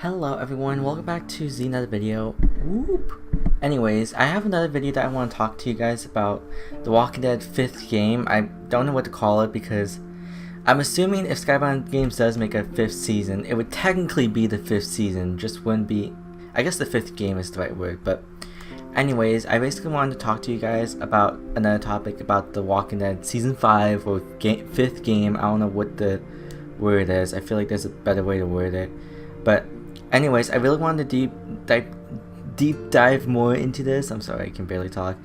Hello everyone, welcome back to another video. Whoop. Anyways, I have another video that I want to talk to you guys about The Walking Dead 5th game. I don't know what to call it because I'm assuming if Skybound Games does make a 5th season, it would technically be the 5th season, just wouldn't be, I guess the 5th game is the right word, but anyways, I basically wanted to talk to you guys about another topic about The Walking Dead Season 5 or 5th game. I don't know what the word is, I feel like there's a better way to word it, but anyways, I really wanted to deep dive more into this. I'm sorry, I can barely talk.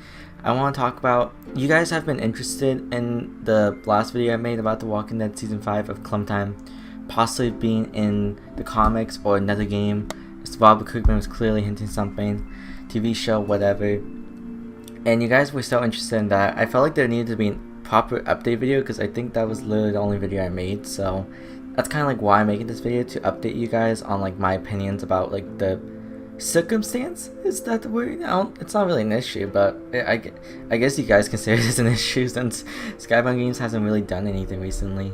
I want to talk about, you guys have been interested in the last video I made about The Walking Dead Season 5 of Clementine possibly being in the comics or another game. Robert Kirkman was clearly hinting something, TV show, whatever. And you guys were so interested in that. I felt like there needed to be a proper update video because I think that was literally the only video I made. So that's kind of like why I'm making this video, to update you guys on like my opinions about like the circumstance. Is that the word? It's not really an issue, but I guess you guys consider it as an issue since Skybound Games hasn't really done anything recently.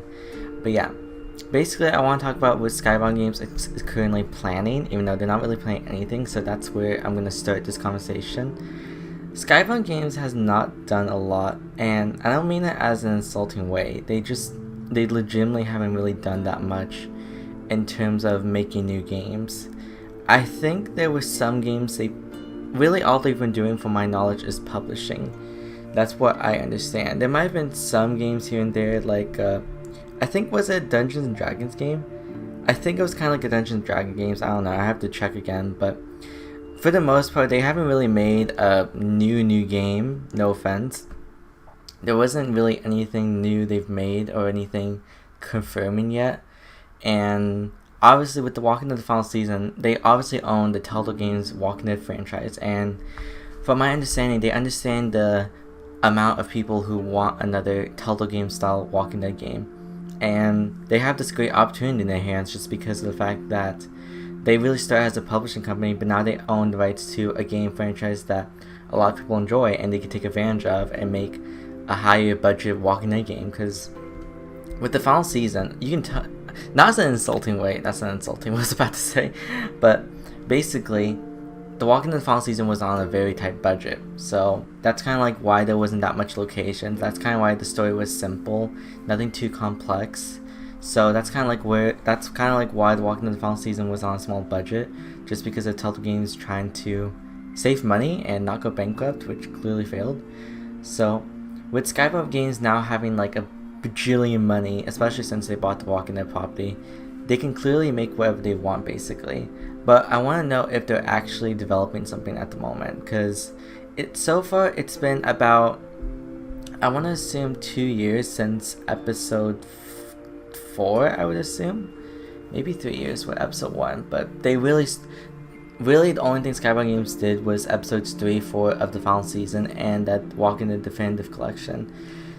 But yeah, basically I want to talk about what Skybound Games is currently planning, even though they're not really planning anything, so that's where I'm going to start this conversation. Skybound Games has not done a lot, and I don't mean it as an insulting way. They legitimately haven't really done that much in terms of making new games. I think there were some games really all they've been doing from my knowledge is publishing. That's what I understand. There might have been some games here and there, like I think, was it a Dungeons and Dragons game? I think it was kind of like a Dungeons and Dragons games. I don't know, I have to check again, but for the most part they haven't really made a new game, no offense. There wasn't really anything new they've made or anything confirming yet. And obviously with The Walking Dead final season, they obviously own the Telltale Games Walking Dead franchise, and from my understanding, they understand the amount of people who want another Telltale Game style Walking Dead game, and they have this great opportunity in their hands just because of the fact that they really started as a publishing company, but now they own the rights to a game franchise that a lot of people enjoy and they can take advantage of and make a higher budget Walking Dead game. Because with the final season, you can tell, not as an insulting way, that's not insulting what I was about to say, but basically The Walking Dead final season was on a very tight budget, so that's kind of like why there wasn't that much locations. That's kind of why the story was simple, nothing too complex. So that's kind of like why The Walking Dead final season was on a small budget, just because of Telltale Games trying to save money and not go bankrupt, which clearly failed. So with Skybound Games now having like a bajillion money, especially since they bought the Walking Dead property, they can clearly make whatever they want basically. But I want to know if they're actually developing something at the moment, because so far it's been about, I want to assume 2 years since episode 4, I would assume, maybe 3 years for episode 1, but they really the only thing Skybound Games did was episodes 3, 4 of the final season and that Walking Dead Definitive Collection.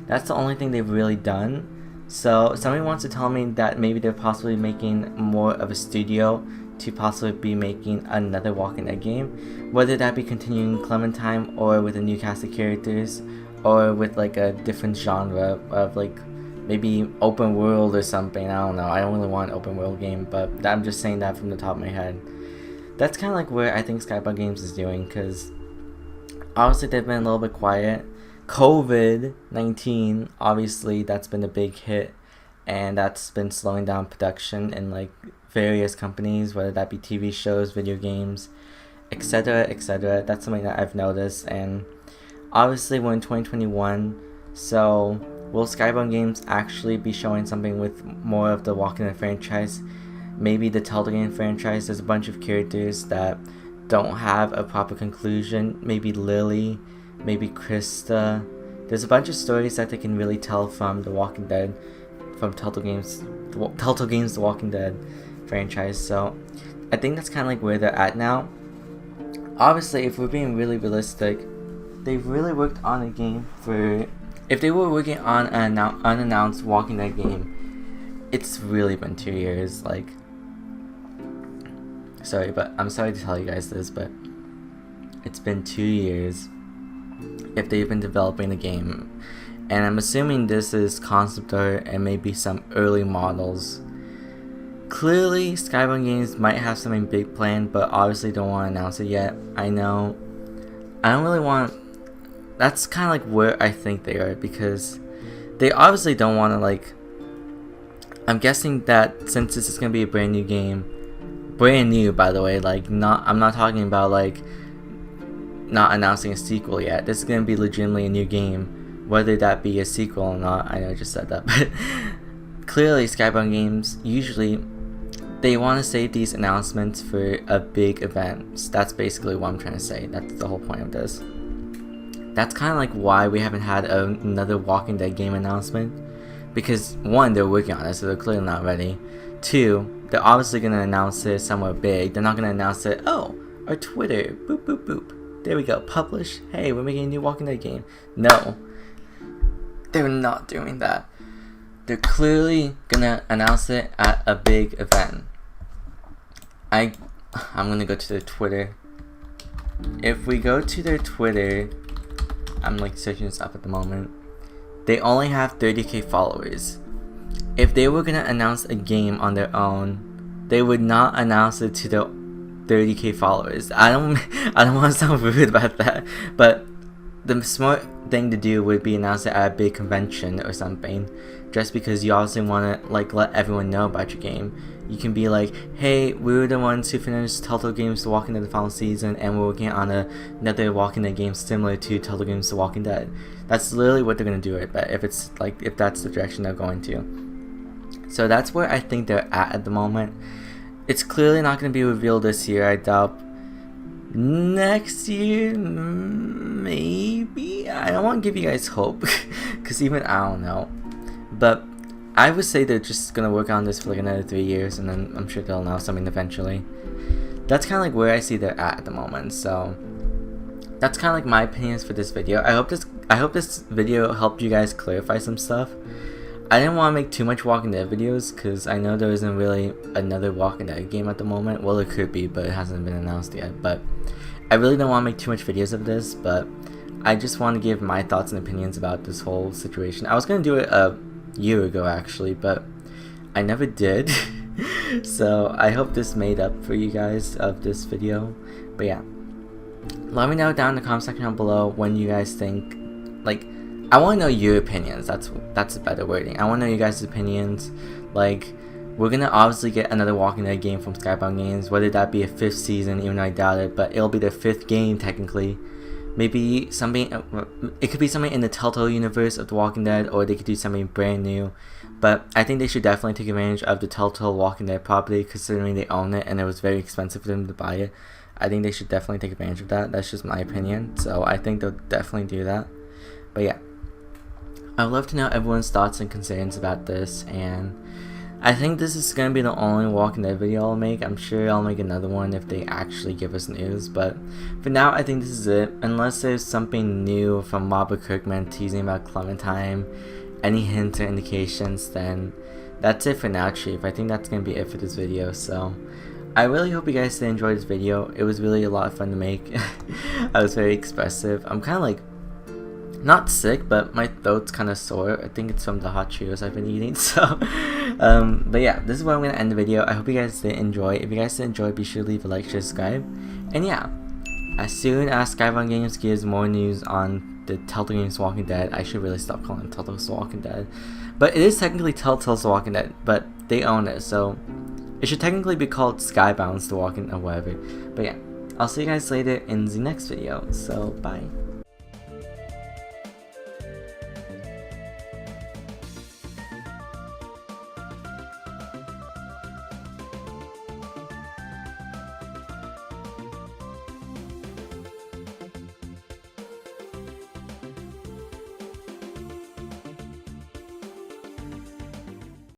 That's the only thing they've really done. So somebody wants to tell me that maybe they're possibly making more of a studio to possibly be making another Walking Dead game, whether that be continuing Clementine or with a new cast of characters, or with like a different genre of like maybe open world or something. I don't know, I don't really want an open world game, but I'm just saying that from the top of my head. That's kind of like where I think Skybound Games is doing, because obviously they've been a little bit quiet. COVID-19, obviously that's been a big hit, and that's been slowing down production in like various companies, whether that be TV shows, video games, etc, etc. That's something that I've noticed. And obviously we're in 2021, so will Skybound Games actually be showing something with more of the Walking Dead franchise? Maybe the Telltale Game franchise, there's a bunch of characters that don't have a proper conclusion. Maybe Lily, maybe Krista. There's a bunch of stories that they can really tell from The Walking Dead, from Telltale Games The Walking Dead franchise. So I think that's kind of like where they're at now. Obviously, if we're being really realistic, they've really worked on a game for, if they were working on an unannounced Walking Dead game, it's really been 2 years. Like, sorry, but I'm sorry to tell you guys this, but it's been 2 years if they've been developing the game. And I'm assuming this is concept art and maybe some early models. Clearly, Skybound Games might have something big planned, but obviously don't want to announce it yet. I know. I don't really want... That's kind of like where I think they are, because they obviously don't want to, like... I'm guessing that since this is going to be a brand new game, brand new by the way, like I'm not talking about like not announcing a sequel yet. This is going to be legitimately a new game, whether that be a sequel or not. I know I just said that, but clearly Skybound Games, usually they want to save these announcements for a big event. So that's basically what I'm trying to say. That's the whole point of this. That's kind of like why we haven't had another Walking Dead game announcement, because one, they're working on it, so they're clearly not ready. Two, they're obviously going to announce it somewhere big. They're not going to announce it, oh, our Twitter, boop boop boop, there we go, publish, hey, we're making a new Walking Dead game. No, they're not doing that. They're clearly going to announce it at a big event. I'm going to go to their Twitter. If we go to their Twitter, I'm like searching this up at the moment. They only have 30k followers. If they were gonna announce a game on their own, they would not announce it to the 30k followers. I don't want to sound rude about that, but the smart thing to do would be announce it at a big convention or something, just because you obviously want to like let everyone know about your game. You can be like, hey, we were the ones who finished Telltale Games The Walking Dead the final season, and we're working on another Walking Dead game similar to Telltale Games The Walking Dead. That's literally what they're gonna do it, but if that's the direction they're going to. So that's where I think they're at the moment. It's clearly not gonna be revealed this year, I doubt. Next year, maybe? I don't want to give you guys hope, because even I don't know. But I would say they're just gonna work on this for like another 3 years, and then I'm sure they'll announce something eventually. That's kind of like where I see they're at the moment. So that's kind of like my opinions for this video. I hope this video helped you guys clarify some stuff. I didn't want to make too much Walking Dead videos, because I know there isn't really another Walking Dead game at the moment. Well, it could be, but it hasn't been announced yet. But I really don't want to make too much videos of this, but I just want to give my thoughts and opinions about this whole situation. I was going to do it a year ago actually, but I never did. So I hope this made up for you guys of this video. But yeah, let me know down in the comment section down below when you guys think, like, I want to know your opinions. That's a better wording. I want to know you guys' opinions. Like, we're gonna obviously get another Walking Dead game from Skybound Games, whether that be a 5th season, even though I doubt it, but it'll be their 5th game technically. Maybe something, it could be something in the Telltale universe of The Walking Dead, or they could do something brand new. But I think they should definitely take advantage of the Telltale Walking Dead property, considering they own it and it was very expensive for them to buy it. I think they should definitely take advantage of that. That's just my opinion. So I think they'll definitely do that. But yeah, I would love to know everyone's thoughts and concerns about this, and I think this is going to be the only Walking Dead video I'll make. I'm sure I'll make another one if they actually give us news, but for now I think this is it. Unless there's something new from Robert Kirkman teasing about Clementine, any hints or indications, then that's it for now, Chief. I think that's going to be it for this video. So I really hope you guys did enjoy this video. It was really a lot of fun to make. I was very expressive. I'm kind of like, not sick, but my throat's kind of sore. I think it's from the hot Cheetos I've been eating. So but yeah, this is where I'm going to end the video. I hope you guys did enjoy. If you guys did enjoy, be sure to leave a like, share, subscribe. And yeah, as soon as Skybound Games gives more news on the Telltale Games Walking Dead, I should really stop calling it Telltale's Walking Dead. But it is technically Telltale's Walking Dead, but they own it, so it should technically be called Skybound's The Walking Dead or whatever. But yeah, I'll see you guys later in the next video, so bye.